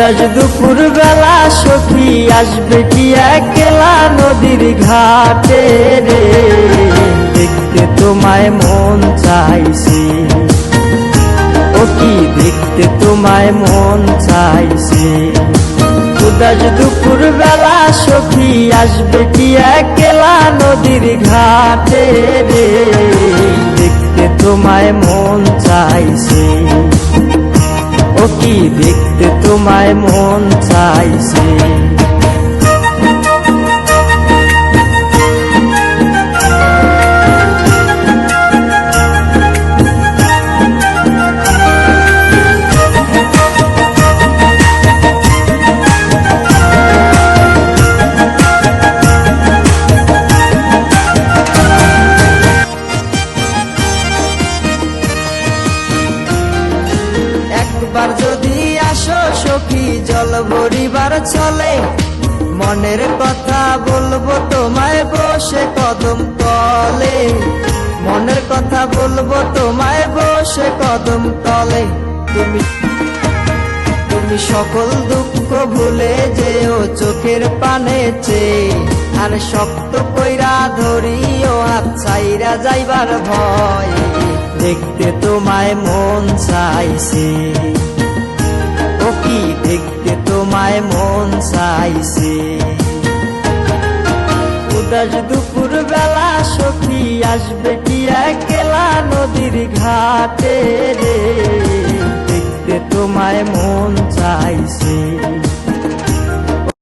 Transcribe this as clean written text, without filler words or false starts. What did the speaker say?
উদাস দুপুর বেলা সখী আসবে কি একলা নদীর ঘাটে রে, দেখতে তোমায় মন চাইছে, ও কি দেখতে তোমায় মন চাইছে। উদাস দুপুর বেলা সখী আসবে কি একলা নদীর ঘাটে রে, দেখতে তোমায় মন চাইছে, ও কি দেখতে তোমায় মন চাইছে। একবার যদি আসো সখী জল ভরিবার চলে, মনের কথা বলবো তোমায় বসে কদম তলে, মনের কথা বলবো তোমায় বসে কদম তলে। তুমি সকল দুঃখ ভুলে যেও চোখের পানে চেয়ে, আর শক্ত কইরা ধরিও হাত ছাইরা যাইবার ভয়, দেখতে তোমায় মন চাইছে, ও কি দেখতে তোমায় মন চাইছে। উদাস দুপুর বেলা সখী আসবে কি একলা নদীর ঘাটে রে, দেখতে তোমায় মন চাইছে।